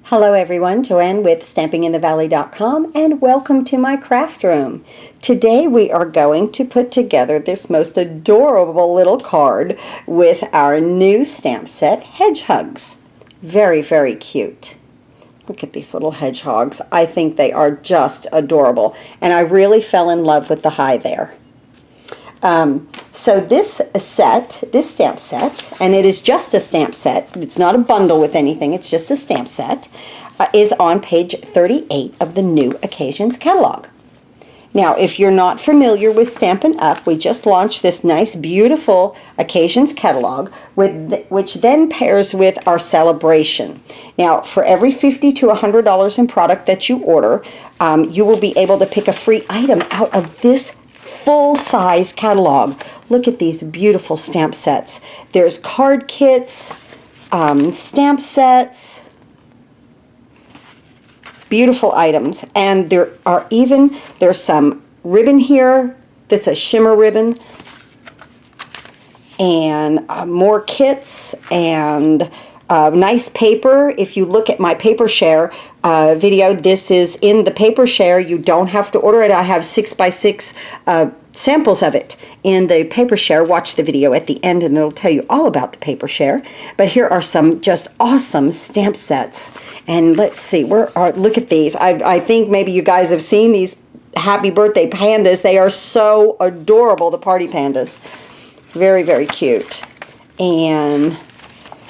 Hello everyone, Joanne with StampingInTheValley.com and welcome to my craft room. Today we are going to put together this most adorable little card with our new stamp set, Hedgehugs. Very, very cute. Look at these little hedgehogs. I think they are just adorable and I really fell in love with the high there. So this stamp set, and it is just a stamp set, it's not a bundle with anything, it's just a stamp set, is on page 38 of the New Occasions catalog. Now, if you're not familiar with Stampin' Up, we just launched this nice, beautiful Occasions catalog, which then pairs with our Sale-A-Bration. Now, for every $50 to $100 in product that you order, you will be able to pick a free item out of this full-size catalog. Look at these beautiful stamp sets. There's card kits, stamp sets, beautiful items, and there's some ribbon here that's a shimmer ribbon, and more kits and nice paper. If you look at my paper share video, this is in the paper share. You don't have to order it. I have 6x6 samples of it in the paper share. Watch the video at the end and it'll tell you all about the paper share. But here are some just awesome stamp sets. And let's see, look at these. I think maybe you guys have seen these happy birthday pandas. They are so adorable, the party pandas. Very, very cute. And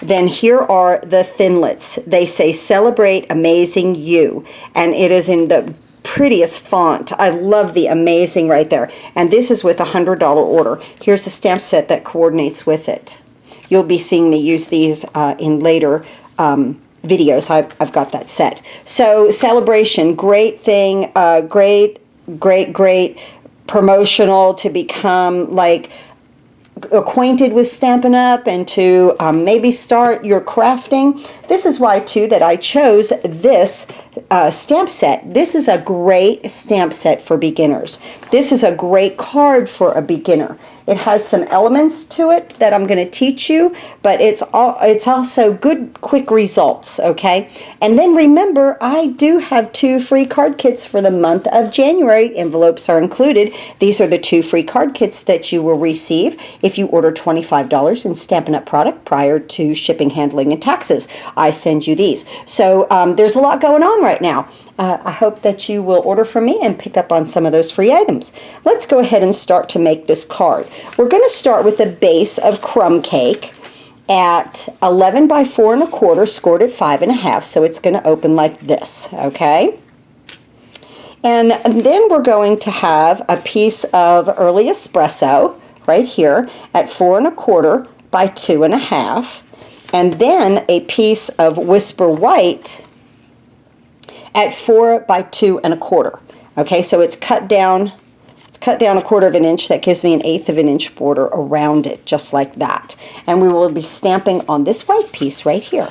then here are the thinlits. They say Celebrate Amazing You, and it is in the prettiest font. I love the amazing right there. And this is with a $100 order. Here's a stamp set that coordinates with it. You'll be seeing me use these in later videos. I've got that set. So Sale-A-Bration, great thing, great promotional to become like acquainted with Stampin' Up and to maybe start your crafting. This is why too that I chose this stamp set. This is a great stamp set for beginners. This is a great card for a beginner. It has some elements to it that I'm going to teach you, but it's also good quick results, okay? And then remember, I do have 2 free card kits for the month of January. Envelopes are included. These are the 2 free card kits that you will receive if you order $25 in Stampin' Up product prior to shipping, handling, and taxes. I send you these. So there's a lot going on right now. I hope that you will order from me and pick up on some of those free items. Let's go ahead and start to make this card. We're going to start with a base of crumb cake at 11 by 4 1/4, scored at 5 1/2, so it's going to open like this, okay? And then we're going to have a piece of early espresso right here at 4 1/4 by 2 1/2, and then a piece of Whisper White at 4 by 2 1/4. Okay, so it's cut down a 1/4 of an inch. That gives me an 1/8 of an inch border around it, just like that. And we will be stamping on this white piece right here.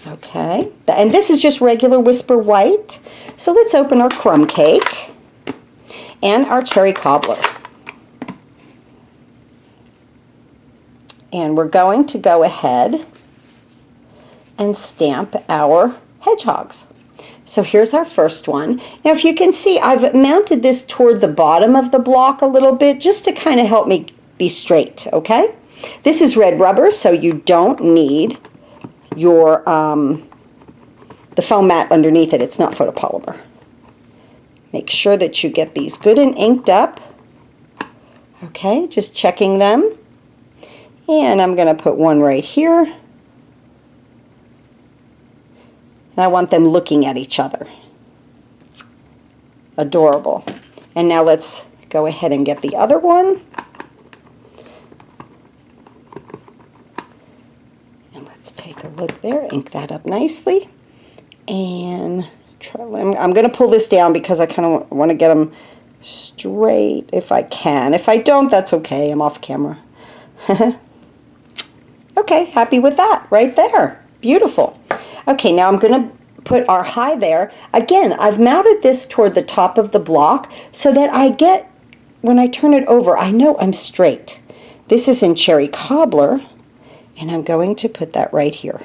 Okay, and this is just regular Whisper White. So let's open our crumb cake and our cherry cobbler. And we're going to go ahead and stamp our hedgehogs. So here's our first one. Now if you can see, I've mounted this toward the bottom of the block a little bit just to kind of help me be straight, okay? This is red rubber, so you don't need your the foam mat underneath it. It's not photopolymer. Make sure that you get these good and inked up. Okay, just checking them. And I'm going to put one right here. And I want them looking at each other. Adorable. And now let's go ahead and get the other one. And let's take a look there. Ink that up nicely. And I'm going to pull this down because I kind of want to get them straight if I can. If I don't, that's okay. I'm off camera. Okay, happy with that right there. Beautiful. Okay, now I'm going to put our high there. Again, I've mounted this toward the top of the block so that I get, when I turn it over, I know I'm straight. This is in cherry cobbler, and I'm going to put that right here.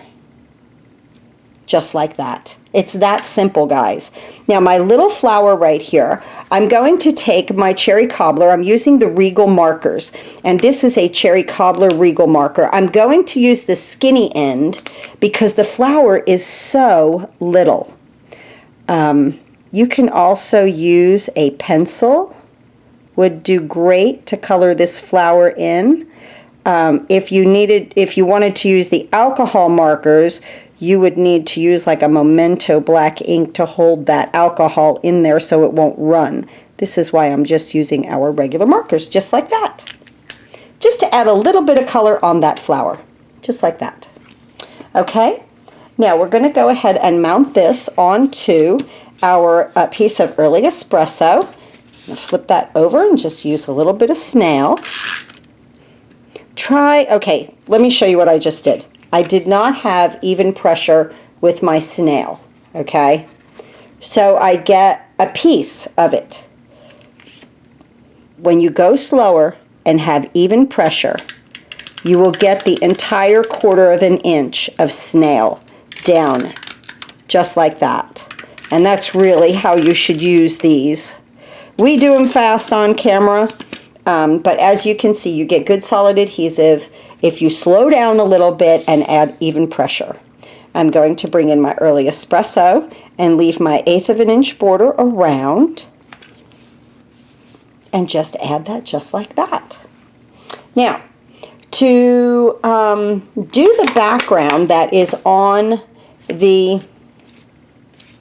just like that. It's that simple, guys. Now my little flower right here, I'm going to take my cherry cobbler. I'm using the Regal markers, and this is a cherry cobbler Regal marker. I'm going to use the skinny end because the flower is so little. You can also use a pencil, would do great to color this flower in. If you wanted to use the alcohol markers, you would need to use like a Memento black ink to hold that alcohol in there so it won't run. This is why I'm just using our regular markers, just like that. Just to add a little bit of color on that flower, just like that. Okay, now we're going to go ahead and mount this onto our piece of early espresso. I'm going to flip that over and just use a little bit of snail. Okay, let me show you what I just did. I did not have even pressure with my snail, okay? So I get a piece of it. When you go slower and have even pressure, you will get the entire 1/4 of an inch of snail down, just like that. And that's really how you should use these. We do them fast on camera, but as you can see, you get good solid adhesive if you slow down a little bit and add even pressure. I'm going to bring in my early espresso and leave my 1/8 of an inch border around and just add that just like that. Now, to do the background that is on the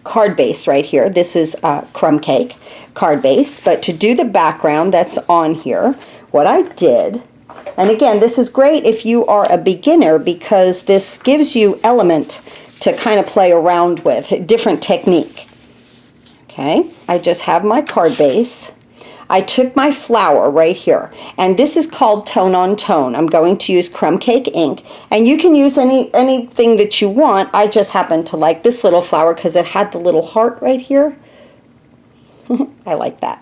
card base right here, this is crumb cake card base, but to do the background that's on here, what I did, and again, this is great if you are a beginner because this gives you element to kind of play around with, a different technique. Okay, I just have my card base. I took my flower right here, and this is called Tone on Tone. I'm going to use crumb cake ink, and you can use anything that you want. I just happen to like this little flower because it had the little heart right here. I like that.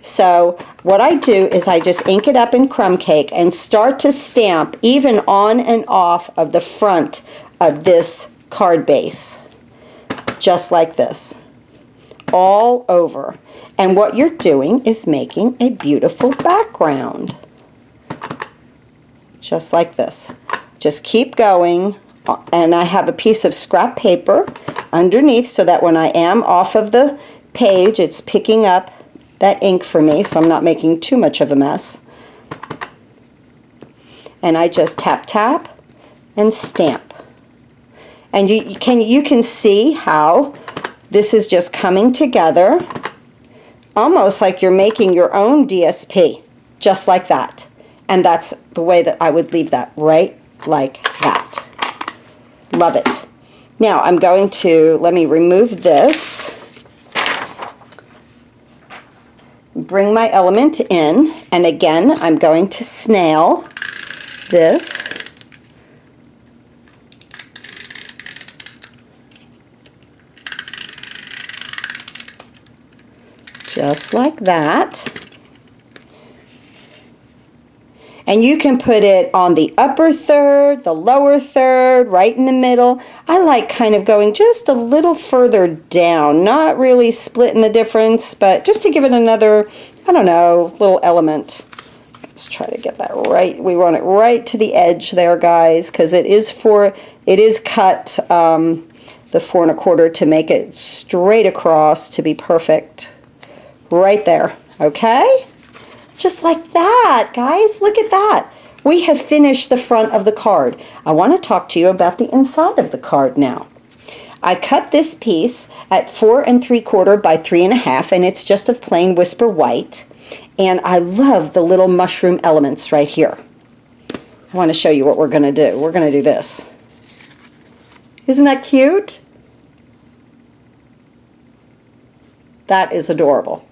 So what I do is I just ink it up in crumb cake and start to stamp even on and off of the front of this card base, just like this, all over. And what you're doing is making a beautiful background, just like this. Just keep going, and I have a piece of scrap paper underneath so that when I am off of the page, it's picking up that ink for me, so I'm not making too much of a mess. And I just tap, tap, and stamp. And you can see how this is just coming together, almost like you're making your own DSP, just like that. And that's the way that I would leave that, right like that. Love it. Now I'm going to, let me remove this, bring my element in, and again I'm going to snail this. Just like that. And you can put it on the upper third, the lower third, right in the middle. I like kind of going just a little further down, not really splitting the difference, but just to give it another, I don't know, little element. Let's try to get that right. We want it right to the edge there, guys, because it is cut the 4 1/4 to make it straight across to be perfect. Right there, okay? Just like that, guys. Look at that. We have finished the front of the card. I want to talk to you about the inside of the card now. I cut this piece at 4 3/4 by 3 1/2, and it's just of plain Whisper White. And I love the little mushroom elements right here. I want to show you what we're going to do. We're going to do this. Isn't that cute? That is adorable.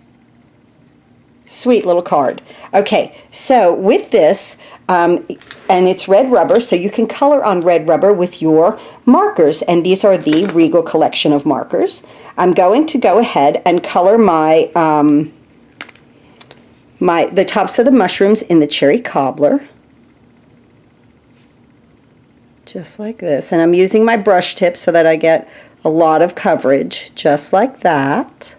Sweet little card. Okay, so with this, and it's red rubber, so you can color on red rubber with your markers, and these are the Regal collection of markers. I'm going to go ahead and color my, the tops of the mushrooms in the cherry cobbler. just like this. And I'm using my brush tip so that I get a lot of coverage, just like that.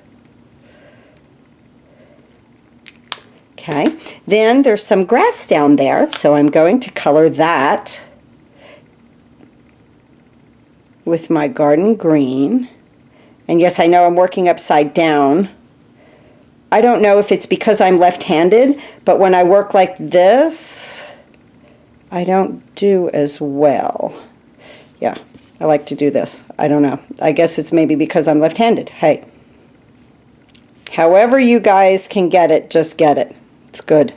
Okay, then there's some grass down there, so I'm going to color that with my garden green. And yes, I know I'm working upside down. I don't know if it's because I'm left-handed, but when I work like this, I don't do as well. Yeah, I like to do this. I don't know. I guess it's maybe because I'm left-handed. Hey, however you guys can get it, just get it. It's good.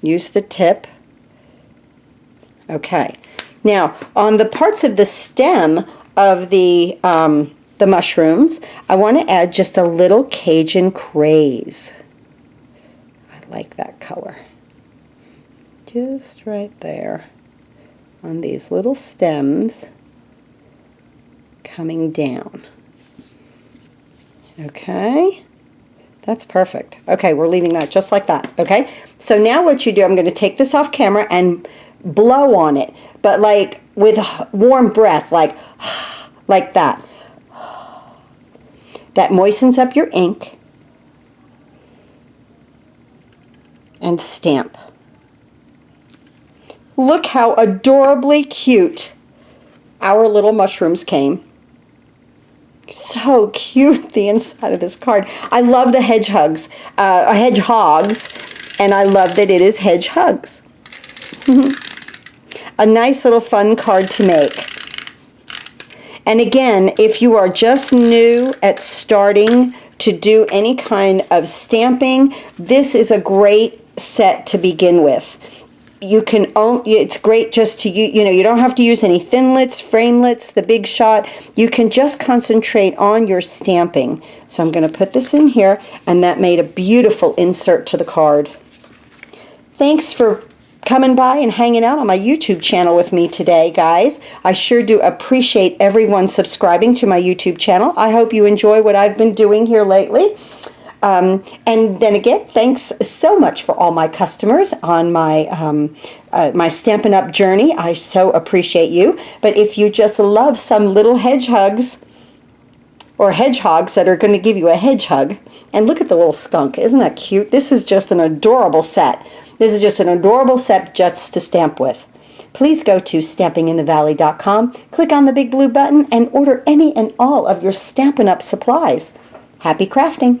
Use the tip. Okay. Now, on the parts of the stem of the mushrooms, I want to add just a little Cajun craze. I like that color. Just right there on these little stems coming down. Okay. That's perfect. Okay, we're leaving that just like that. Okay, so now what you do, I'm going to take this off camera and blow on it, but like with warm breath, like that. That moistens up your ink. And stamp. Look how adorably cute our little mushrooms came. So cute, the inside of this card. I love the hedgehogs, and I love that it is HEDGEHUGS. A nice little fun card to make. And again, if you are just new at starting to do any kind of stamping, this is a great set to begin with. You can it's great just to you don't have to use any thinlits, framelits, the big shot. You can just concentrate on your stamping. So I'm going to put this in here, and that made a beautiful insert to the card. Thanks for coming by and hanging out on my YouTube channel with me today, guys. I sure do appreciate everyone subscribing to my YouTube channel. I hope you enjoy what I've been doing here lately. And then again, thanks so much for all my customers on my my Stampin' Up! Journey. I so appreciate you. But if you just love some little hedgehogs or hedgehogs that are going to give you a hedge hug, and look at the little skunk. Isn't that cute? This is just an adorable set. This is just an adorable set just to stamp with. Please go to stampinginthevalley.com, click on the big blue button, and order any and all of your Stampin' Up! Supplies. Happy crafting!